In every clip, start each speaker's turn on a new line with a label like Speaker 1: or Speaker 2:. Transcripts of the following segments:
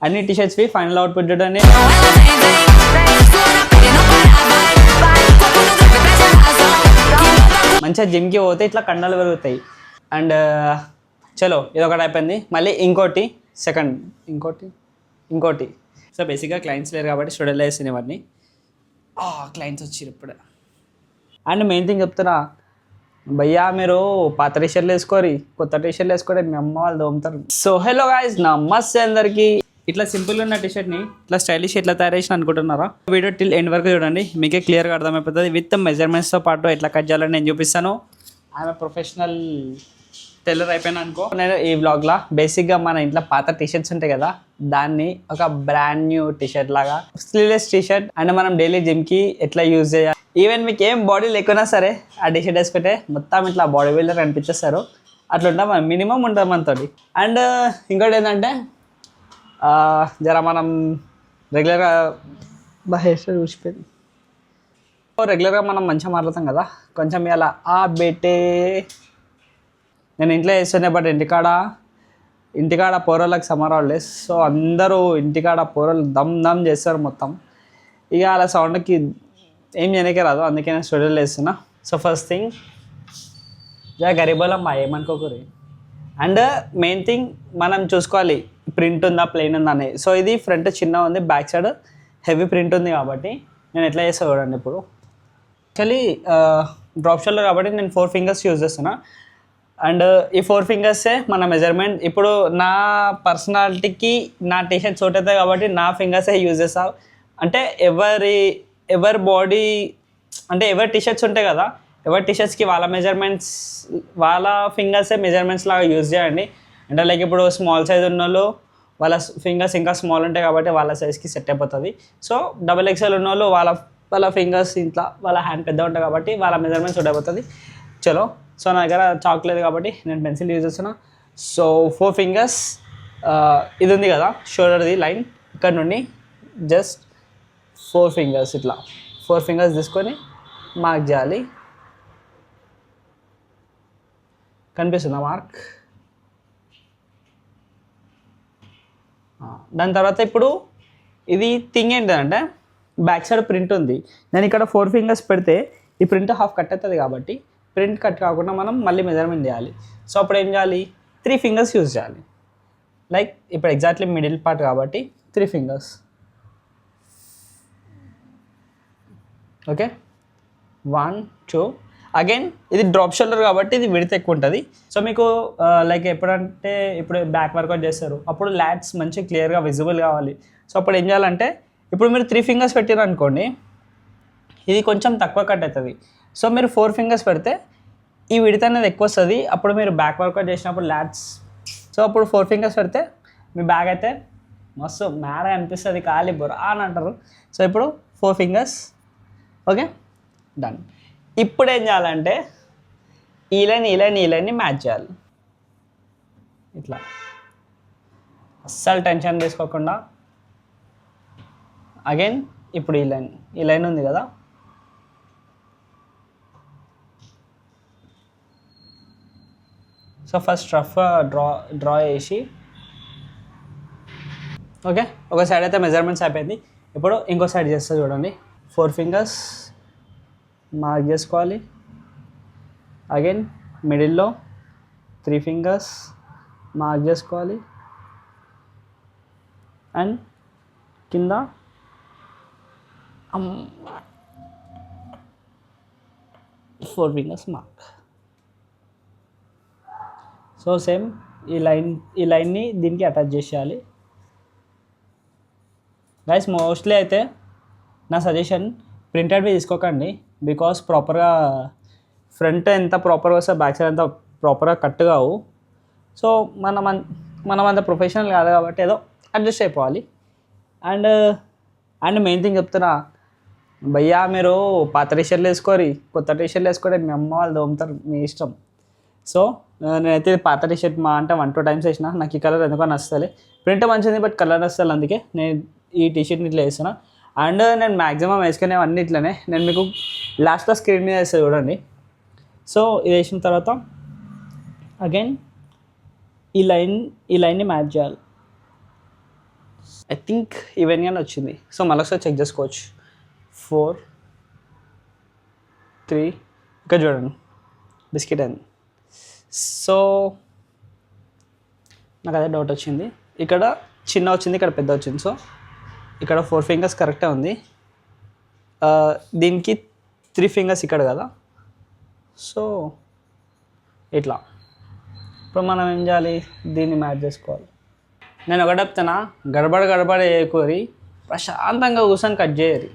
Speaker 1: అన్ని టీషర్ట్స్వి final output చూడండి. మంచిగా జిమ్కి పోతే ఇట్లా కండలు పెరుగుతాయి. అండ్ చలో ఇదొకటి అయిపోయింది. మళ్ళీ ఇంకోటి సెకండ్ ఇంకోటి సో బేసిక్గా క్లయింట్స్ లేరు కాబట్టి స్టూడియోలో వేసిన ఇవన్నీ. క్లయింట్స్ వచ్చారు ఇప్పుడు. అండ్ మెయిన్ థింగ్ చెప్తున్నా భయ్యా, మీరు పాత టీషర్ట్లు వేసుకోరి, కొత్త టీషర్ట్లు వేసుకోండి, మీ అమ్మ వాళ్ళు దోముతారు. సో హలో గాయ్స్, నమస్తే అందరికీ. ఇట్లా సింపుల్ ఉన్న టీషర్ట్ని ఇట్లా స్టైలిష్ ఎట్లా తయారు చేసిన అనుకుంటున్నారా? వీడియో టిల్ ఎండ్ వరకు చూడండి, మీకే క్లియర్గా అర్థమైపోతుంది. విత్ మెజర్మెంట్స్తో పాటు ఎట్లా కట్ చేయాలని నేను చూపిస్తాను. ఆమె ప్రొఫెషనల్ టైలర్ అయిపోయినా అనుకో. నేను ఈ వ్లాగ్లో బేసిక్గా మన ఇంట్లో పాత టీషర్ట్స్ ఉంటాయి కదా, దాన్ని ఒక బ్రాండ్ న్యూ టీషర్ట్ లాగా, స్లీవ్లెస్ టీషర్ట్ అండ్ మనం డైలీ జిమ్కి ఎట్లా యూజ్ చేయాలి. ఈవెన్ మీకు ఏం బాడీ లేకున్నా సరే ఆ టీషర్ట్ వేసుకుంటే మొత్తం ఇట్లా బాడీ బిల్డర్ అనిపించేస్తారు. అట్లా ఉంటాం మినిమం ఉంటుంది మనతోటి. అండ్ ఇంకోటి ఏంటంటే జర మనం రెగ్యులర్గా హెయిర్ స్టైల్ చూసిపోయింది. రెగ్యులర్గా మనం మంచిగా మాట్లాడతాం కదా, కొంచెం ఇలా బెట్టే నేను ఇంట్లో వేస్తుండే. బట్ ఇంటికాడ పోరోళ్ళకి సమ్మర్ హాలిడేస్, సో అందరూ ఇంటికాడ పోరోళ్ళు దమ్ చేస్తారు మొత్తం. ఇక అలా సౌండ్కి ఏం చేయనకే రాదు, అందుకే నేను స్టూడియోలో వేస్తున్నా. సో ఫస్ట్ థింగ్ గరీబోలమ్మా ఏమనుకోకూరి. అండ్ మెయిన్ థింగ్ మనం చూసుకోవాలి ప్రింట్ ఉందా ప్లెయిన్ ఉందా అని. సో ఇది ఫ్రంట్ చిన్న ఉంది, బ్యాక్ సైడ్ హెవీ ప్రింట్ ఉంది కాబట్టి నేను ఎట్లా చేస్తాను చూడండి. ఇప్పుడు యాక్చువల్లీ డ్రాప్ షోల్డర్ కాబట్టి నేను 4 ఫింగర్స్ యూజ్ చేస్తున్నా. అండ్ ఈ 4 ఫింగర్సే మన మెజర్మెంట్. ఇప్పుడు నా పర్సనాలిటీకి నా టీషర్ట్ సూట్ అవుతాయి కాబట్టి నా ఫింగర్సే యూజ్ చేస్తాను. అంటే ఎవరి బాడీ అంటే ఎవరి టీషర్ట్స్ ఉంటాయి కదా, ఎవరి టీషర్ట్స్కి వాళ్ళ మెజర్మెంట్స్, వాళ్ళ ఫింగర్సే మెజర్మెంట్స్ లాగా యూజ్ చేయండి. అంటే లైక్ ఇప్పుడు స్మాల్ సైజ్ ఉన్న వాళ్ళు వాళ్ళ ఫింగర్స్ ఇంకా స్మాల్ ఉంటాయి కాబట్టి వాళ్ళ సైజ్కి సెట్ అయిపోతుంది. సో XXL ఉన్న వాళ్ళు వాళ్ళ ఫింగర్స్ ఇంట్లో వాళ్ళ హ్యాండ్ పెద్ద ఉంటాయి కాబట్టి వాళ్ళ మెజర్మెంట్స్ సూట్ అయిపోతుంది. చలో, సో నా దగ్గర చాక్ లేదు కాబట్టి నేను పెన్సిల్ యూజ్ చేస్తున్నా. సో 4 ఫింగర్స్ ఇది ఉంది కదా షోల్డర్ది లైన్, ఇక్కడ నుండి జస్ట్ 4 ఫింగర్స్ ఇట్లా 4 ఫింగర్స్ తీసుకొని మార్క్ చేయాలి. కనిపిస్తుందా మార్క్? దాని తర్వాత ఇప్పుడు ఇది థింగ్ ఏంటంటే బ్యాక్ సైడ్ ప్రింట్ ఉంది. నేను ఇక్కడ 4 ఫింగర్స్ పెడితే ఈ ప్రింట్ హాఫ్ కట్ అవుతుంది కాబట్టి ప్రింట్ కట్ కాకుండా మనం మళ్ళీ మెజర్మెంట్ చేయాలి. సో అప్పుడు ఏం చేయాలి, 3 ఫింగర్స్ యూజ్ చేయాలి. లైక్ ఇప్పుడు ఎగ్జాక్ట్లీ మిడిల్ పార్ట్ కాబట్టి 3 ఫింగర్స్. ఓకే, 1 2 అగైన్ ఇది డ్రాప్ షోల్డర్ కాబట్టి ఇది విడ్త్ ఎక్కువ ఉంటుంది. సో మీకు లైక్ ఎప్పుడంటే ఇప్పుడు బ్యాక్ వర్కౌట్ చేస్తారు అప్పుడు ల్యాట్స్ మంచిగా క్లియర్గా విజిబుల్ కావాలి. సో అప్పుడు ఏం చేయాలంటే ఇప్పుడు మీరు 3 ఫింగర్స్ పెట్టారు అనుకోండి, ఇది కొంచెం తక్కువ కట్ అవుతుంది. సో మీరు 4 ఫింగర్స్ పెడితే ఈ విడ్త్ అనేది ఎక్కువ వస్తుంది. అప్పుడు మీరు బ్యాక్ వర్కౌట్ చేసినప్పుడు ల్యాట్స్, సో అప్పుడు 4 ఫింగర్స్ పెడితే మీ బ్యాగ్ అయితే మస్తు మ్యాడ్గా అనిపిస్తుంది, ఖాళీ బొర అని అంటారు. సో ఇప్పుడు 4 ఫింగర్స్. Okay, done. ఇప్పుడు ఏం చేయాలంటే ఈ లైన్ని మ్యాచ్ చేయాలి. ఇట్లా అస్సలు టెన్షన్ తీసుకోకుండా. అగైన్ ఇప్పుడు ఈ లైన్ ఉంది కదా, సో ఫస్ట్ రఫ్ డ్రా చేసి ఓకే ఒక సైడ్ అయితే మెజర్మెంట్స్ అయిపోయింది. ఇప్పుడు ఇంకో సైడ్ చేస్తే చూడండి, 4 ఫింగర్స్ మార్క్ చేసుకోవాలి. అగైన్ మిడిల్లో 3 ఫింగర్స్ మార్క్ చేసుకోవాలి. అండ్ కింద 4 ఫింగర్స్ మార్క్. సో సేమ్ ఈ లైన్ని దీనికి అటాచ్ చేసేయాలి. గైస్ మోస్ట్లీ అయితే నా సజెషన్ ప్రింటెడ్వి తీసుకోకండి, బికాస్ ప్రాపర్గా ఫ్రంట్ ఎంత ప్రాపర్గా వస్తే బ్యాక్ సైడ్ అంతా ప్రాపర్గా కట్ కావు. సో మనం అంత ప్రొఫెషనల్ కాదు కాబట్టి ఏదో అడ్జస్ట్ అయిపోవాలి. అండ్ మెయిన్ థింగ్ చెప్తున్నా భయ్యా, మీరు పాత టీషర్ట్లు వేసుకోరి, కొత్త టీషర్ట్లు వేసుకోండి, మీ అమ్మ వాళ్ళు దోముతారు, మీ ఇష్టం. సో నేనైతే పాత టీషర్ట్ అంటే 1-2 టైమ్స్ వేసిన. నాకు ఈ కలర్ ఎందుకో నచ్చలే, ప్రింట్ మంచిది బట్ కలర్ నచ్చలేదు, అందుకే నేను ఈ టీషర్ట్ని ఇట్లా వేస్తున్నా. అండ్ నేను మ్యాక్సిమం వేసుకునేవన్నీ ఇట్లనే. నేను మీకు లాస్ట్లో స్క్రీన్ మీద వేస్తే చూడండి. సో ఇది వేసిన తర్వాత అగైన్ ఈ లైన్ని మ్యాచ్ చేయాలి. ఐ థింక్ ఈవెన్గానే వచ్చింది. సో మళ్ళీ ఒకసారి చెక్ చేసుకోవచ్చు. 4 3 ఇక్కడ చూడండి బిస్కెట్ అయింది. సో నాకు అదే డౌట్ వచ్చింది. ఇక్కడ చిన్న వచ్చింది, ఇక్కడ పెద్ద వచ్చింది. సో ఇక్కడ 4 ఫింగర్స్ కరెక్టే ఉంది. దీనికి 3 ఫింగర్స్ ఇక్కడ కదా. సో ఇట్లా ఇప్పుడు మనం ఏం చేయాలి, దీన్ని మ్యాచ్ చేసుకోవాలి. నేను ఒకటి చెప్తున్నా, గడబడ వేయకూరి ప్రశాంతంగా కూర్చొని కట్ చేయరు.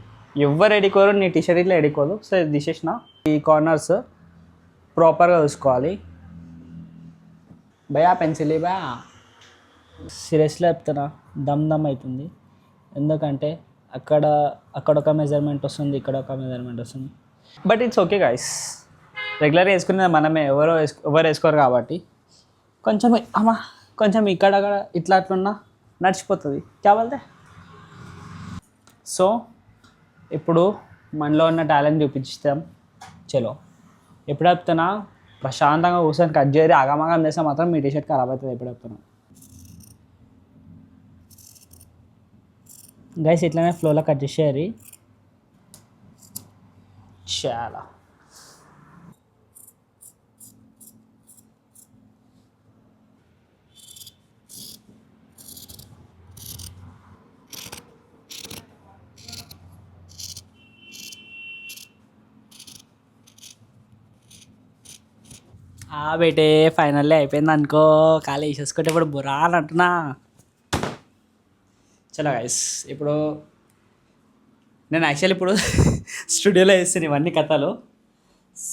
Speaker 1: ఎవరు ఎడుకోరు, నీ టీషర్ట్ ఇట్లా ఎడుకోదు. సో ఇది తీసేసిన. ఈ కార్నర్స్ ప్రాపర్గా చూసుకోవాలి. భయా పెన్సిల్ బా సీరియస్లో చెప్తున్నా, దమ్ అవుతుంది. ఎందుకంటే అక్కడ ఒక మెజర్మెంట్ వస్తుంది, ఇక్కడ ఒక మెజర్మెంట్ వస్తుంది. బట్ ఇట్స్ ఓకే గైస్, రెగ్యులర్గా వేసుకునేది మనమే, ఎవరు వేసుకోరు కాబట్టి కొంచెం ఇక్కడ ఇట్లా అట్లున్నా నడిచిపోతుంది కావాలంటే. సో ఇప్పుడు మనలో ఉన్న టాలెంట్ చూపించాం. చలో ఎప్పుడు చెప్తున్నా, ప్రశాంతంగా కూర్చొని కట్ చేయరు, ఆగమాగం చేస్తే మాత్రం మీ టీషర్ట్ ఖరాబ్ అవుతుంది. ఎప్పుడు చెప్తున్నా గైస్, ఇట్లనే ఫ్లోలో కట్ చేసేయాలి. చాలా బేటే ఫైనల్లీ అయిపోయింది అనుకో. ఖాళీ వేసేసుకుంటే ఇప్పుడు బురా అని అంటున్నా. చలో గైస్, ఇప్పుడు నేను యాక్చువల్లీ ఇప్పుడు స్టూడియోలో వేస్తాను ఇవన్నీ కథలు.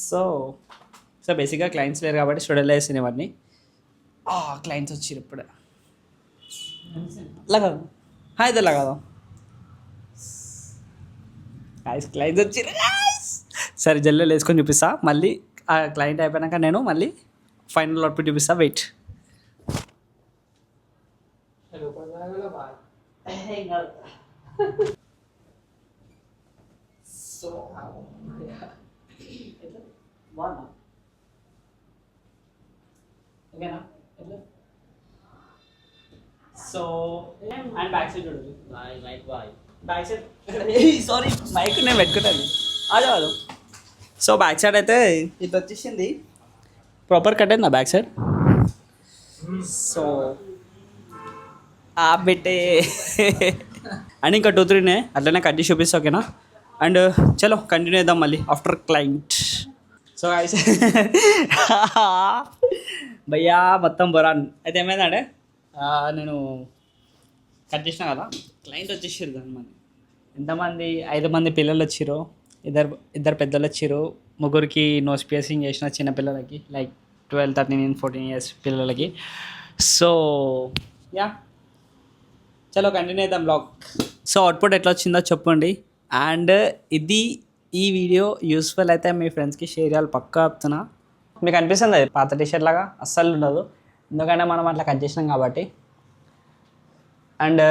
Speaker 1: సో బేసిక్గా క్లయింట్స్ లేరు కాబట్టి స్టూడియోలో వేస్తాను ఇవన్నీ. క్లయింట్స్ వచ్చారు ఇప్పుడు. లగా ఇద్దరు లగాదాం. క్లయింట్స్ వచ్చారు. సరే జల్లు వేసుకొని చూపిస్తా. మళ్ళీ ఆ క్లయింట్ అయిపోయాక నేను మళ్ళీ ఫైనల్ అవుట్పుట్ చూపిస్తా. Wait. So and back side చూడండి. బ్యాక్ సైడ్ సారీ మైక్ నేను పెట్టుకుంటాను. అదే సో బ్యాక్ సైడ్ అయితే ఇది వచ్చేసింది, ప్రాపర్ కట్ అయింది నా బ్యాక్ సైడ్. సో బెట్టే అండ్ ఇంకా 2-3 అట్లనే కట్ చేసి చూపిస్తా. ఓకేనా? అండ్ చలో కంటిన్యూ చేద్దాం మళ్ళీ ఆఫ్టర్ క్లయింట్. సో గైస్ భయ్యా మొత్తం బొరాన్ అయితే ఏమైందంటే, నేను కట్ చేసిన కదా, క్లయింట్ వచ్చేసారు. దాని ఎంతమంది 5 మంది పిల్లలు వచ్చారు. ఇద్దరు పెద్దలు వచ్చారు. ముగ్గురికి నోస్ పియర్సింగ్ చేసిన చిన్న పిల్లలకి, లైక్ 12, 13, 14 years పిల్లలకి. సో యా చలో కంటిన్యూ చేద్దాం బ్లాగ్. సో అవుట్పుట్ ఎట్లా వచ్చిందో చెప్పండి. అండ్ ఈ వీడియో యూస్ఫుల్ అయితే మీ ఫ్రెండ్స్కి షేర్ చేయాలి పక్కా చెప్తున్నా. మీకు అనిపిస్తుంది అది పాత టీషర్ట్ లాగా? అస్సలు ఉండదు, ఎందుకంటే మనం అట్లా కట్ చేసినాం కాబట్టి. అండ్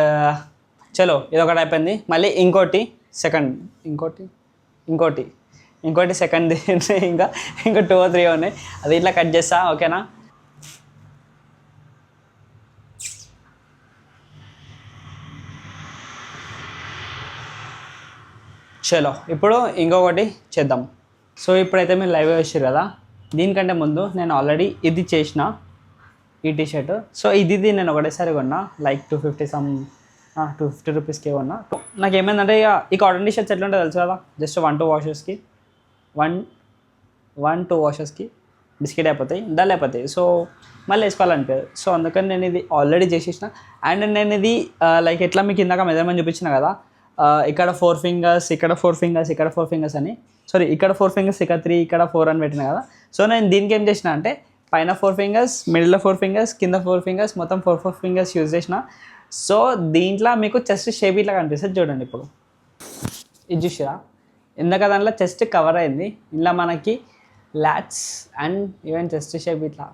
Speaker 1: చలో ఇదొకటి అయిపోయింది. మళ్ళీ ఇంకోటి సెకండ్ ఇంకా 2 or 3 ఉన్నాయి. అది ఇట్లా కట్ చేస్తా. ఓకేనా? చలో ఇప్పుడు ఇంకొకటి చేద్దాం. సో ఇప్పుడైతే మీరు లైవ్ వచ్చారు కదా, దీనికంటే ముందు నేను ఆల్రెడీ ఇది చేసిన ఈ టీషర్ట్. సో ఇది నేను ఒకటేసారి కొన్నా, లైక్ 250 రూపీస్కి కొన్నా. నాకు ఏమైందంటే ఈ కాటన్ టీషర్ట్స్ ఎట్లా ఉంటుందో తెలుసు కదా, జస్ట్ 1-2 వాషెస్కి బిస్కెట్ అయిపోతాయి, డల్ అయిపోతాయి. సో మళ్ళీ వేసుకోవాలనిపించదు. సో అందుకని నేను ఇది ఆల్రెడీ చేసేసిన. అండ్ నేను ఇది లైక్ ఎట్లా మీకు ఇందాక మెజర్మెంట్ చూపించిన కదా, ఇక్కడ 4 ఫింగర్స్, ఇక్కడ 4 ఫింగర్స్, ఇక్కడ 4 ఫింగర్స్ అని, సారీ ఇక్కడ 4 ఫింగర్స్, ఇక్కడ 3, ఇక్కడ 4 అని పెట్టిన కదా. సో నేను దీనికి ఏం చేసిన అంటే, పైన 4 ఫింగర్స్, మిడిల్లో 4 ఫింగర్స్, కింద 4 ఫింగర్స్, మొత్తం 4 ఫింగర్స్ యూజ్ చేసిన. సో దీంట్లో మీకు చెస్ట్ షేప్ ఇట్లా కనిపిస్తుంది చూడండి. ఇప్పుడు ఇది చూసిరా, ఇందాక దాంట్లో చెస్ట్ కవర్ అయింది, ఇలా మనకి lots and even chest shape ఇట్లా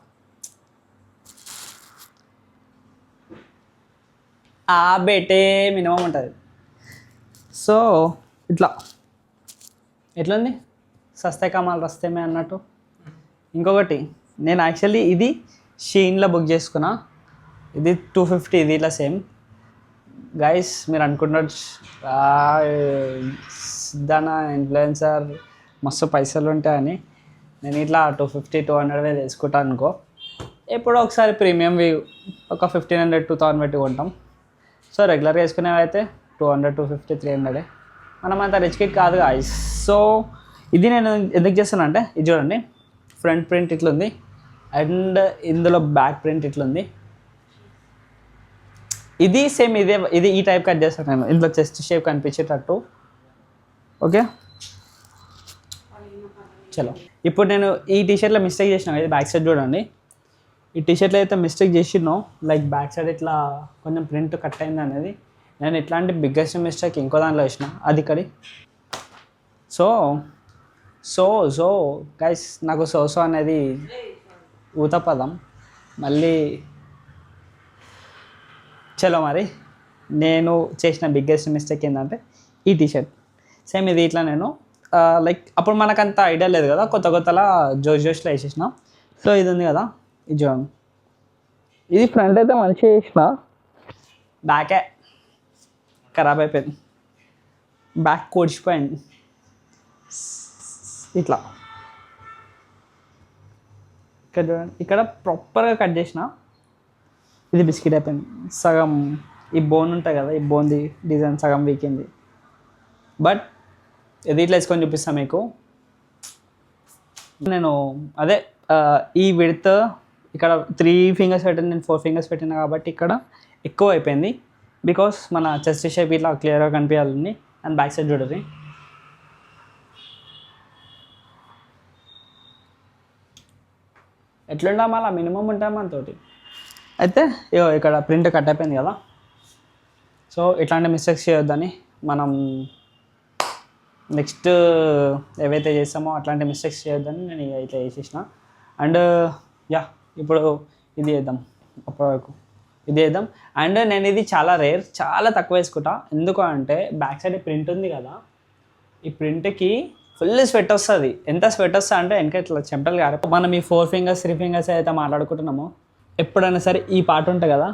Speaker 1: బేటే మినిమం ఉంటుంది. సో ఎట్లుంది, సస్తే కమాల్ రస్తేమే అన్నట్టు. ఇంకొకటి నేను యాక్చువల్లీ ఇది షీన్లో బుక్ చేసుకున్నా, ఇది 250, ఇది ఇట్లా సేమ్. గైస్ మీరు అనుకుంటున్నారు సిద్ధాన ఇన్ఫ్లుయెన్సర్ మస్తు పైసలు ఉంటాయని. నేను ఇట్లా 250-200 వేలు వేసుకుంటాను అనుకో. ఎప్పుడో ఒకసారి ప్రీమియం వ్యూ ఒక 1500-2000 పెట్టి కొంటాం. సో రెగ్యులర్గా వేసుకునేవి అయితే 200-250-300. మనం అంత రిచ్ కిడ్ కాదు గాయస్. సో ఇది నేను ఎందుకు చేస్తాను అంటే, ఇది చూడండి, ఫ్రంట్ ప్రింట్ ఇట్లుంది అండ్ ఇందులో బ్యాక్ ప్రింట్ ఇట్లుంది. ఇది సేమ్ ఇది ఈ టైప్ కట్ చేస్తాను నేను, ఇందులో చెస్ట్ షేప్ కనిపించేటట్టు. ఓకే చలో, ఇప్పుడు నేను ఈ టీషర్ట్లో మిస్టేక్ చేసిన, ఇది బ్యాక్ సైడ్ చూడండి. ఈ టీషర్ట్లో అయితే మిస్టేక్ చేసినో, లైక్ బ్యాక్ సైడ్ ఇట్లా కొంచెం ప్రింట్ కట్ అయింది అనేది, నేను ఇట్లాంటి బిగ్గెస్ట్ మిస్టేక్ ఇంకో దాంట్లో వేసిన, అది ఇక్కడి. సో సో సో గైస్, నాకు సో అనేది ఊత పదం. మళ్ళీ చలో మరి, నేను చేసిన బిగ్గెస్ట్ మిస్టేక్ ఏంటంటే ఈ టీషర్ట్ సేమ్ ఇది ఇట్లా నేను లైక్ అప్పుడు మనకంత ఐడియా లేదు కదా, కొత్తలా జోష్లో వేసేసిన. సో ఇది ఉంది కదా, ఇది చూడండి, ఇది ఫ్రంట్ అయితే మంచిగా వేసిన, బ్యాకే ఖరాబ్ అయిపోయింది, బ్యాక్ కోడిచిపోయింది ఇట్లా. ఇక్కడ చూడండి, ఇక్కడ ప్రాపర్గా కట్ చేసిన, ఇది బిస్కెట్ అయిపోయింది. సగం ఈ బోన్ ఉంటాయి కదా, ఈ బోన్ది డిజైన్ సగం వీకింది. బట్ ఇది ఇట్లా వేసుకొని చూపిస్తాను మీకు. నేను అదే ఈ విడ్త్ ఇక్కడ 3 ఫింగర్స్ పెట్టిన, నేను 4 ఫింగర్స్ పెట్టిన కాబట్టి ఇక్కడ ఎక్కువ అయిపోయింది. బికాస్ మన చెస్ట్ షేప్ ఇట్లా క్లియర్గా కనిపించాలని. అండ్ బ్యాక్ సైడ్ చూడండి, ఎట్లుండా మళ్ళీ మినిమం ఉంటాయి మనతోటి. అయితే ఇక్కడ ప్రింట్ కట్ అయిపోయింది కదా. సో ఇట్లాంటి మిస్టేక్స్ చేయొద్దని మనం నెక్స్ట్ ఏవైతే చేస్తామో అట్లాంటి మిస్టేక్స్ చేయొద్దని నేను ఇట్లా చేసేసిన. అండ్ ఇప్పుడు ఇది వేద్దాం, అప్పటివరకు ఇది వేద్దాం. అండ్ నేను ఇది చాలా రేర్, చాలా తక్కువ వేసుకుంటా. ఎందుకు అంటే బ్యాక్ సైడ్ ప్రింట్ ఉంది కదా, ఈ ప్రింట్కి ఫుల్ స్వెట్ వస్తుంది. ఎంత స్వెట్ వస్తుంది అంటే వెనక ఇట్లా చెమటలు కారు. మనం ఈ 4 ఫింగర్స్ 3 ఫింగర్స్ అయితే మాట్లాడుకుంటున్నామో, ఎప్పుడైనా సరే ఈ పార్ట్ ఉంటుంది కదా,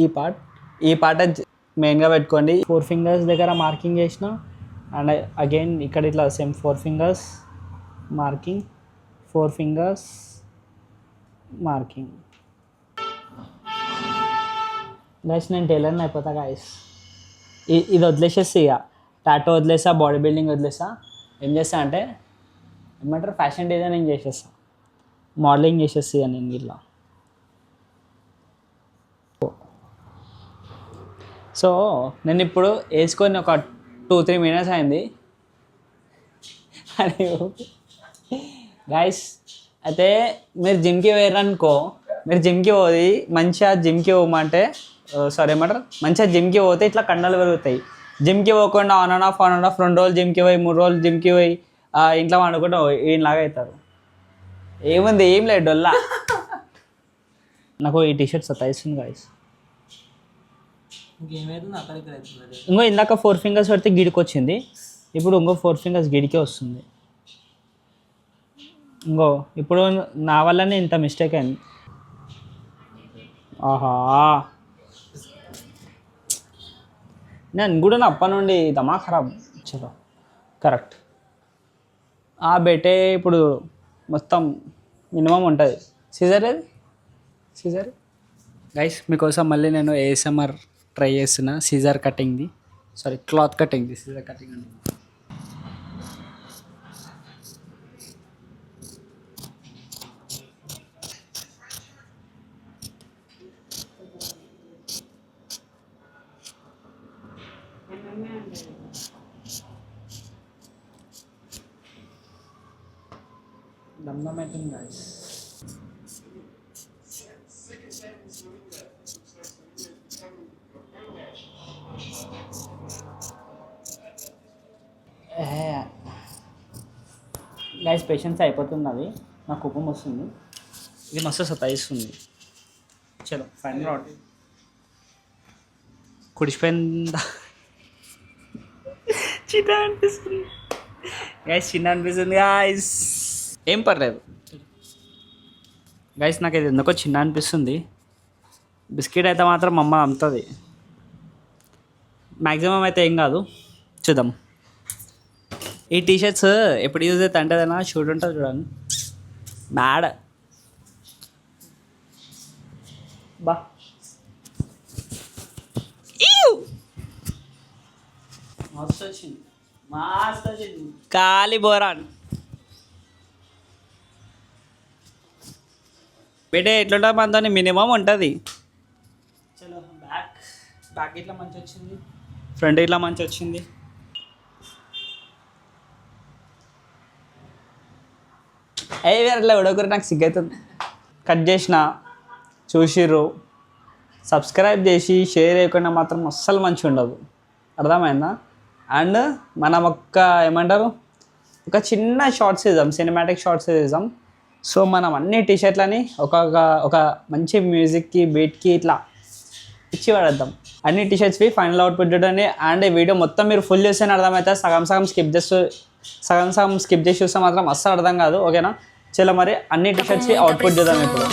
Speaker 1: ఈ పార్ట్ మెయిన్గా పెట్టుకోండి. 4 ఫింగర్స్ దగ్గర మార్కింగ్ చేసిన, అండ్ అగైన్ ఇక్కడ ఇట్లా same 4 fingers marking, 4 fingers marking. Guys నేను టైలర్ని అయిపోతా గైస్. ఇది వదిలేసేసి, ఇక టాటో వదిలేసా, బాడీ బిల్డింగ్ వదిలేసా, ఏం చేస్తా అంటే ఏమంటారు, ఫ్యాషన్ డిజైనింగ్ చేసేస్తా, మోడలింగ్ చేసేస్తా నేను ఇట్లా. సో నేను ఇప్పుడు వేసుకొని ఒక 2-3 మినిట్స్ అయింది అని గైస్. అయితే మీరు జిమ్కి పోయారనుకో, మీరు జిమ్కి పోయి మంచిగా జిమ్కి పోమంటే ఏమంటారు, మంచిగా జిమ్కి పోతే ఇట్లా కండలు పెరుగుతాయి. జిమ్కి పోకుండా ఆన్ అండ్ ఆఫ్ 2 రోజులు జిమ్కి పోయి 3 రోజులు జిమ్కి పోయి ఇంట్లో వండుకుంటూ ఈయనలాగా అవుతారు. ఏముంది, ఏం లేదు డొల్లా. నాకు ఈ టీషర్ట్ సతాయిస్తుంది గైస్. ఇంకో ఇందాక 4 ఫింగర్స్ పెడితే గిడికి వచ్చింది, ఇప్పుడు ఇంకో 4 ఫింగర్స్ గిడికే వస్తుంది. ఇప్పుడు నా వల్లనే ఇంత మిస్టేక్ అయింది. ఆహా, నేను కూడా నా అప్ప నుండి దమా ఖరాబ్. చలో కరెక్ట్ బెటే. ఇప్పుడు మొత్తం మినిమం ఉంటుంది. సీజర్ గైస్ మీకోసం మళ్ళీ నేను ASMR ట్రై చేస్తున్నా. సీజర్ కటింగ్ది, క్లాత్ కటింగ్ది, సీజర్ కటింగ్ అండి. దమ్దమైతుంది గైస్. గైస్ పేషెన్స్ అయిపోతుంది, అది నాకు కోపం వస్తుంది, ఇది మస్తు సతాయిస్తుంది. చలో ఫైనల్ రాడ్ కుడిచిపోయిందా, చిన్న అనిపిస్తుంది గైస్, గాయస్. ఏం పర్లేదు గైస్, నాకు ఇది ఎందుకో చిన్న అనిపిస్తుంది. బిస్కెట్ అయితే మాత్రం అమ్మ అమ్ముతుంది. మ్యాక్సిమం అయితే ఏం కాదు, చూద్దాం. ఈ టీషర్ట్స్ ఎప్పుడు యూజ్ అయితే అంటేదన్నా షూట్ ఉంటుంది చూడండి, మ్యాడ్ బా. మస్తు వచ్చింది, మస్తు వచ్చింది, ఖాళీ బోరాన్ బేటే. ఎట్లుంటుంది మనతో మినిమం ఉంటుంది. చలో బ్యాక్ ఇట్లా మంచి వచ్చింది, ఫ్రంట్ ఇట్లా మంచి వచ్చింది. వేరేలా ఉడకరు, నాకు సిగ్గవుతుంది. కట్ చేసిన చూసిర్రు, సబ్స్క్రైబ్ చేసి షేర్ చేయకుండా మాత్రం అస్సలు మంచిగా ఉండదు, అర్థమైందా? అండ్ మనం ఏమంటారు, ఒక చిన్న షార్ట్స్ ఇద్దాం, సినిమాటిక్ షార్ట్స్ ఇద్దాం. సో మనం అన్ని టీషర్ట్లని ఒక మంచి మ్యూజిక్కి బీట్కి ఇట్లా ఇచ్చి పడేద్దాం. అన్ని టీషర్ట్స్వి ఫైనల్ అవుట్పుట్ చూడండి. అండ్ ఈ వీడియో మొత్తం మీరు ఫుల్ చూస్తేనే అర్థమవుతుంది, సగం స్కిప్ చేసి చూస్తే మాత్రం అస్సలు అర్థం కాదు, ఓకేనా? చలో మరి అన్ని టీషర్ట్స్వి అవుట్పుట్ చూద్దాం ఇప్పుడు.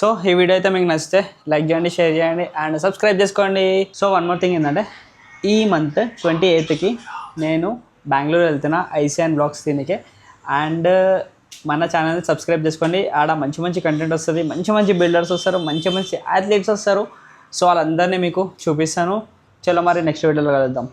Speaker 1: సో ఈ వీడియో అయితే మీకు నచ్చితే లైక్ చేయండి, షేర్ చేయండి అండ్ సబ్స్క్రైబ్ చేసుకోండి. సో వన్ మోర్ థింగ్ ఏంటంటే, ఈ మంత్ 28కి నేను బెంగళూరు వెళ్తున్నా ఐసిఎన్ బ్లాగ్స్ దీనికి. అండ్ మన ఛానల్ని సబ్స్క్రైబ్ చేసుకోండి, ఆడ మంచి మంచి కంటెంట్ వస్తుంది, మంచి బిల్డర్స్ వస్తారు, మంచి అథ్లీట్స్ వస్తారు. సో వాళ్ళందరినీ మీకు చూపిస్తాను. చలో మరి నెక్స్ట్ వీడియోలో కలుద్దాం.